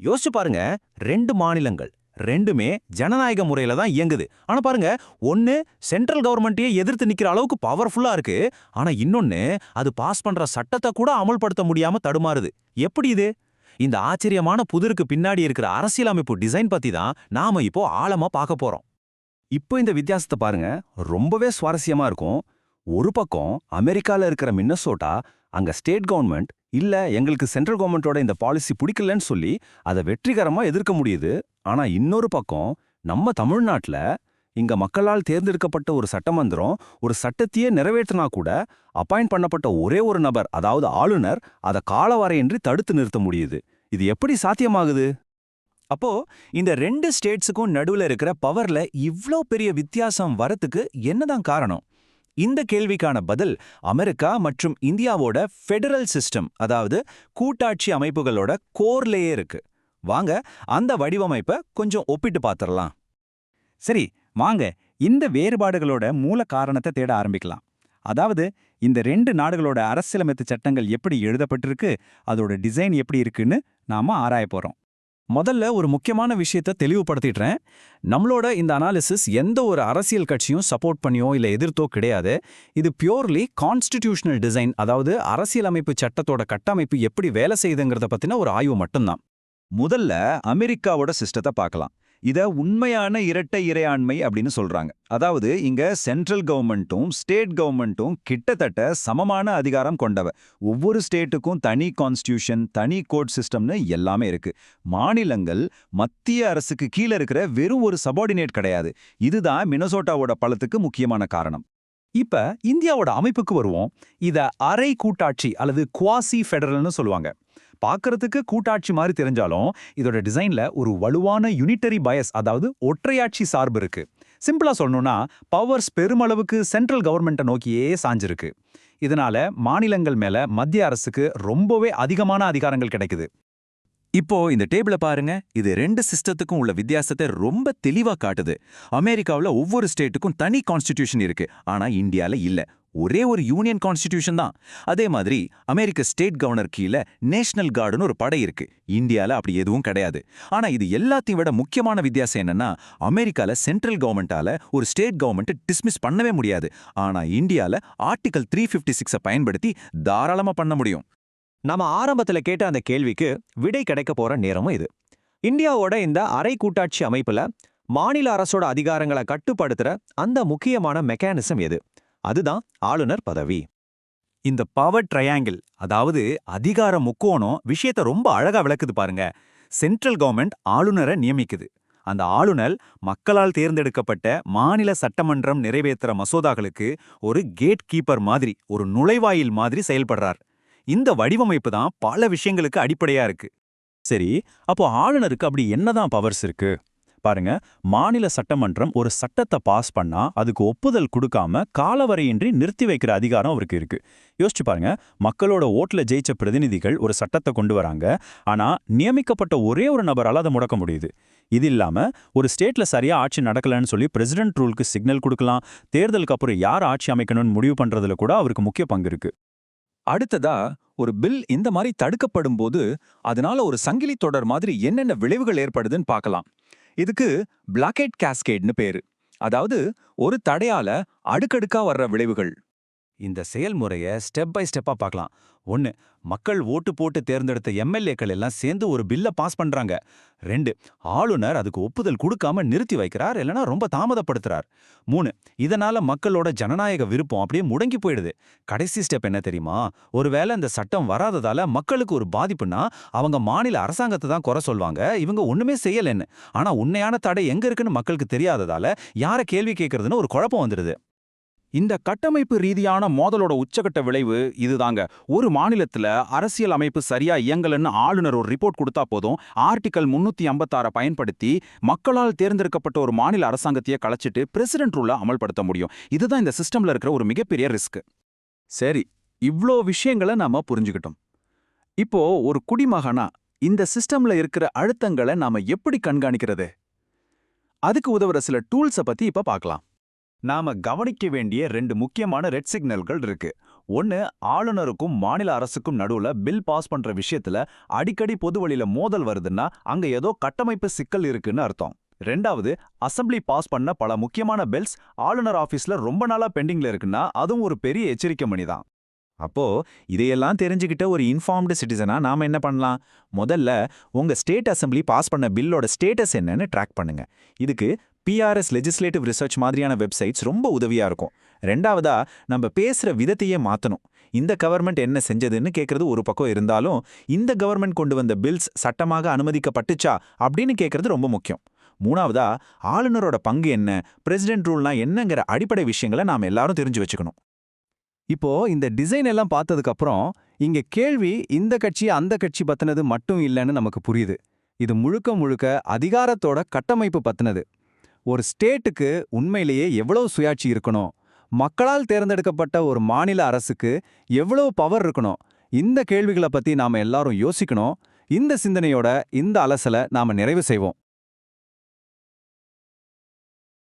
யோசிச்சு பாருங்க, 2 மாநிலங்கள் ரெண்டுமே ஜனநாயக முறையில தான் இயங்குது. ஆனா பாருங்க, ஒன்னு சென்ட்ரல் கவர்மெண்ட்டையே எதிர்த்து நிக்கிற அளவுக்கு பவர்ஃபுல்லா இருக்கு. ஆனா இன்னொன்னு அது பாஸ் பண்ற சட்டத்தை கூட அமல்படுத்த முடியாம தடுமாறுது. எப்படி இது? இந்த ஆச்சரியமான புதிருக்கு பின்னாடி இருக்கிற அரசியலமைப்பு டிசைன் பத்தி தான் நாம இப்போ ஆழமா பார்க்க போறோம். இப்போ இந்த வித்தியாசத்தை பாருங்க, ரொம்பவே சுவாரஸ்யமா இருக்கும். ஒரு பக்கம் அமெரிக்கால இருக்கிற மின்னசோட்டா, அங்க ஸ்டேட் கவர்மெண்ட் இல்ல எங்களுக்கு சென்ட்ரல் கவர்மெண்டோட இந்த பாலிசி பிடிக்கலன்னு சொல்லி அதை வெற்றிகரமா எதிர்க்க முடியுது. ஆனா இன்னொரு பக்கம் நம்ம தமிழ்நாட்டுல இங்க மக்களால் தேர்ந்தெடுக்கப்பட்ட ஒரு சட்டமன்றம் ஒரு சட்டத்தையே நிறைவேற்றினா கூட அப்பாயிண்ட் பண்ணப்பட்ட ஒரே ஒரு நபர், அதாவது ஆளுநர், அதை காலவரையின்றி தடுத்து நிறுத்த முடியுது. இது எப்படி சாத்தியமாகுது? அப்போ இந்த 2 ஸ்டேட்ஸுக்கும் நடுவுல இருக்கிற பவர்ல இவ்ளோ பெரிய வித்தியாசம் வரத்துக்கு என்னதான் காரணம்? இந்த கேள்விக்கான பதில் அமெரிக்கா மற்றும் இந்தியாவோட ஃபெடரல் சிஸ்டம், அதாவது கூட்டாட்சி அமைப்புகளோட கோர்லயே இருக்கு. வாங்க அந்த வடிவமைப்பை கொஞ்சம் ஒப்பிட்டு பார்த்துடலாம். சரி, வாங்க இந்த வேறுபாடுகளோட மூல காரணத்தை தேட ஆரம்பிக்கலாம். அதாவது இந்த 2 நாடுகளோட அரசியலமைப்பு சட்டங்கள் எப்படி எழுதப்பட்டிருக்கு, அதோட டிசைன் எப்படி இருக்குன்னு நாம ஆராய போறோம். முதல்ல ஒரு முக்கியமான விஷயத்தை தெளிவுபடுத்திடுறேன். நம்மளோட இந்த அனாலிசிஸ் எந்த ஒரு அரசியல் கட்சியும் சப்போர்ட் பண்ணியோ இல்ல எதிர்த்தோ கிடையாது. இது பியூர்லி கான்ஸ்டிடியூஷனல் டிசைன், அதாவது அரசியலமைப்பு சட்டத்தோட கட்டமைப்பு எப்படி வேலை செய்யுதுங்கிறத பத்தின ஒரு ஆய்வு மட்டும்தான். முதல்ல அமெரிக்காவோட சிஸ்டத்தை பார்க்கலாம். இத உண்மையான இரட்டை இறையாண்மை அப்படின்னு சொல்றாங்க. அதாவது இங்க சென்ட்ரல் கவர்மெண்ட்டும் ஸ்டேட் கவர்மெண்ட்டும் கிட்டத்தட்ட சமமான அதிகாரம் கொண்டவ. ஒவ்வொரு ஸ்டேட்டுக்கும் தனி கான்ஸ்டிடியூஷன், தனி கோர்ட் சிஸ்டம்னு எல்லாமே இருக்கு. மாநிலங்கள் மத்திய அரசுக்கு கீழே இருக்கிற வெறும் ஒரு சபார்டினேட் கிடையாது. இதுதான் மினசோட்டாவோட பலத்துக்கு முக்கியமான காரணம். இப்ப இந்தியாவோட அமைப்புக்கு வருவோம். இத அரை கூட்டாட்சி அல்லது குவாசி ஃபெடரல்னு சொல்லுவாங்க. பார்க்கறதுக்கு கூட்டாட்சி மாதிரி தெரிஞ்சாலும் இதோட டிசைன்ல ஒரு வலுவான யூனிட்டரி பயஸ், அதாவது ஒற்றையாட்சி சார்பு இருக்கு. சிம்பிளா சொல்லணும்னா பவர்ஸ் பெருமளவுக்கு சென்ட்ரல் கவர்மெண்ட்டை நோக்கியே சாஞ்சிருக்கு. இதனால மாநிலங்கள் மேல மத்திய அரசுக்கு ரொம்பவே அதிகமான அதிகாரங்கள் கிடைக்குது. இப்போ இந்த டேபிள பாருங்க, இது 2 சிஸ்டத்துக்கும் உள்ள வித்தியாசத்தை ரொம்ப தெளிவா காட்டுது. அமெரிக்காவுல ஒவ்வொரு ஸ்டேட்டுக்கும் தனி கான்ஸ்டிடியூஷன் இருக்கு, ஆனா இந்தியால இல்ல. ஒரே ஒரு யூனியன் கான்ஸ்டிடியூஷன் தான். அதே மாதிரி அமெரிக்க ஸ்டேட் கவர்னர் கீழே நேஷனல் கார்டுன்னு ஒரு படை இருக்கு. இந்தியால அப்படி எதுவும் கிடையாது. ஆனா இது எல்லாத்தையும் விட முக்கியமான வித்தியாசம் என்னன்னா, அமெரிக்கால சென்ட்ரல் கவர்மெண்டால ஒரு ஸ்டேட் கவர்மெண்ட் டிஸ்மிஸ் பண்ணவே முடியாது. ஆனா இந்தியால ஆர்டிகல் 356 பயன்படுத்தி தாராளமா பண்ண முடியும். நாம ஆரம்பத்துல கேட்ட அந்த கேள்விக்கு விடை கிடைக்க போற நேரமும் இது. இந்தியாவோட இந்த அரை கூட்டாட்சி அமைப்புல மாநில அரசோட அதிகாரங்களை கட்டுப்படுத்துற அந்த முக்கியமான மெக்கானிசம் எது? அதுதான் ஆளுநர் பதவி. இந்த பவர் ட்ரையாங்கிள், அதாவது அதிகார முக்கோணம், விஷயத்தை ரொம்ப அழகா விளக்குது பாருங்க. சென்ட்ரல் கவர்மெண்ட் ஆளுநரை நியமிக்குது. அந்த ஆளுநர் மக்களால் தேர்ந்தெடுக்கப்பட்ட மாநில சட்டமன்றம் நிறைவேற்றுற மசோதாக்களுக்கு ஒரு கேட் கீப்பர் மாதிரி, ஒரு நுழைவாயில் மாதிரி செயல்படுறார். இந்த வடிவமைப்பு தான் பல விஷயங்களுக்கு அடிப்படையா இருக்கு. சரி, அப்போ ஆளுநருக்கு அப்படி என்னதான் பவர்ஸ் இருக்கு? பாருங்க, மாநில சட்டமன்றம் ஒரு சட்டத்தை பாஸ் பண்ணா அதுக்கு ஒப்புதல் கொடுக்காம காலவரையின்றி நிறுத்தி வைக்கிற அதிகாரம் அவருக்கு இருக்கு. யோசிச்சு பாருங்க, மக்களோட ஓட்டுல ஜெயிச்ச பிரதிநிதிகள் ஒரு சட்டத்தை கொண்டு வராங்க. ஆனா நியமிக்கப்பட்ட ஒரே ஒரு நபரால் அதை முடக்க முடியுது. இது இல்லாம ஒரு ஸ்டேட்ல சரியா ஆட்சி நடக்கலன்னு சொல்லி பிரசிடென்ட் ரூலுக்கு சிக்னல் கொடுக்கலாம். தேர்தலுக்கு அப்புறம் யார் ஆட்சி அமைக்கணும்னு முடிவு பண்றதுல கூட அவருக்கு முக்கிய பங்கு இருக்கு. அடுத்ததா, ஒரு பில் இந்த மாதிரி தடுக்கப்படும் போது அதனால ஒரு சங்கிலி தொடர் மாதிரி என்னென்ன விளைவுகள் ஏற்படுதுன்னு பார்க்கலாம். இதுக்கு பிளாக்கெட் கேஸ்கேட்னு பேரு. அதாவது ஒரு தடையால அடுக்கடுக்கா வர்ற விளைவுகள். இந்த செயல்முறையை ஸ்டெப் பை ஸ்டெப்பா பார்க்கலாம். 1, மக்கள் ஓட்டு போட்டு தேர்ந்தெடுத்த எம்எல்ஏக்கள் எல்லாம் சேர்ந்து ஒரு பில்லை பாஸ் பண்றாங்க. 2, ஆளுநர் அதுக்கு ஒப்புதல் கொடுக்காம நிறுத்தி வைக்கிறார், இல்லைனா ரொம்ப தாமதப்படுத்துறார். 3, இதனால மக்களோட ஜனநாயக விருப்பம் அப்படியே முடங்கி போயிடுது. கடைசி ஸ்டெப் என்ன தெரியுமா? ஒருவேளை இந்த சட்டம் வராததால மக்களுக்கு ஒரு பாதிப்புனா அவங்க மாநில அரசாங்கத்தை தான் குறை சொல்வாங்க, இவங்க ஒண்ணுமே செய்யலன்னு. ஆனா உண்மையான தடை எங்க இருக்குன்னு மக்களுக்கு தெரியாததால யாரை கேள்வி கேட்கறதுன்னு ஒரு குழப்பம் வந்துடுது. இந்த கட்டமைப்பு ரீதியான மோதலோட உச்சகட்ட விளைவு இதுதாங்க. ஒரு மாநிலத்துல அரசியல் அமைப்பு சரியா இயங்கலன்னு ஆளுநர் ஒரு ரிப்போர்ட் கொடுத்தா போதும், ஆர்டிகல் 356 பயன்படுத்தி மக்களால் தேர்ந்தெடுக்கப்பட்ட ஒரு மாநில அரசாங்கத்தையே கலைச்சிட்டு பிரசிடென்ட் ரூலை அமல்படுத்த முடியும். இதுதான் இந்த சிஸ்டம்ல இருக்கிற ஒரு மிகப்பெரிய ரிஸ்க். சரி, இவ்ளோ விஷயங்களை நாம புரிஞ்சுக்கிட்டோம். இப்போ ஒரு குடிமகனா இந்த சிஸ்டம்ல இருக்கிற அழுத்தங்களை நாம எப்படி கண்காணிக்கிறது? அதுக்கு உதவுற சில டூல்ஸை பத்தி இப்ப பார்க்கலாம். நாம கவனிக்க வேண்டிய 2 முக்கியமான ரெட் சிக்னல்கள் இருக்கு. ஒன்னு, ஆளுநருக்கும் மாநில அரசுக்கும் நடுவுல பில் பாஸ் பண்ற விஷயத்துல அடிக்கடி பொது வழியில மோதல் வருதுன்னா அங்க ஏதோ கட்டமைப்பு சிக்கல் இருக்குன்னு அர்த்தம். ரெண்டாவது, அசெம்பிளி பாஸ் பண்ண பல முக்கியமான பில்ஸ் ஆளுநர் ஆபீஸ்ல ரொம்ப நாளா பெண்டிங்ல இருக்குன்னா அதுவும் ஒரு பெரிய எச்சரிக்கை மணி தான். அப்போ இதையெல்லாம் தெரிஞ்சுக்கிட்ட ஒரு இன்ஃபார்ம்டு சிட்டிசனா நாம என்ன பண்ணலாம்? முதல்ல உங்க ஸ்டேட் அசெம்பிளி பாஸ் பண்ண பில்லோட ஸ்டேட்டஸ் என்னன்னு ட்ராக் பண்ணுங்க. இதுக்கு PRS லெஜிஸ்லேட்டிவ் ரிசர்ச் மாதிரியான வெப்சைட்ஸ் ரொம்ப உதவியா இருக்கும். ரெண்டாவதா, நம்ம பேசுற விதத்தையே மாத்தணும். இந்த கவர்மெண்ட் என்ன செஞ்சதுன்னு கேட்கறது ஒரு பக்கம் இருந்தாலும், இந்த கவர்மெண்ட் கொண்டு வந்த பில்ஸ் சட்டமாக அனுமதிக்கப்பட்டுச்சா அப்படின்னு கேட்கறது ரொம்ப முக்கியம். மூணாவதா, ஆளுநரோட பங்கு என்ன, பிரசிடென்ட் ரூல்னா என்னங்கிற அடிப்படை விஷயங்களை நாம எல்லாரும் தெரிஞ்சு வச்சுக்கணும். இப்போ இந்த டிசைன் எல்லாம் பார்த்ததுக்கு அப்புறம் இங்க கேள்வி இந்த கட்சி அந்த கட்சி பத்தினது மட்டும் இல்லைன்னு நமக்கு புரியுது. இது முழுக்க முழுக்க அதிகாரத்தோட கட்டமைப்பு பத்தினது. ஒரு ஸ்டேட்டுக்கு உண்மையிலேயே எவ்வளவு சுயாட்சி இருக்கணும், மக்களால் தேர்ந்தெடுக்கப்பட்ட ஒரு மாநில அரசுக்கு எவ்வளவு பவர் இருக்கணும், இந்த கேள்விகளை பத்தி நாம எல்லாரும் யோசிக்கணும். இந்த சிந்தனையோட இந்த அலசலை நாம நிறைவு செய்வோம்.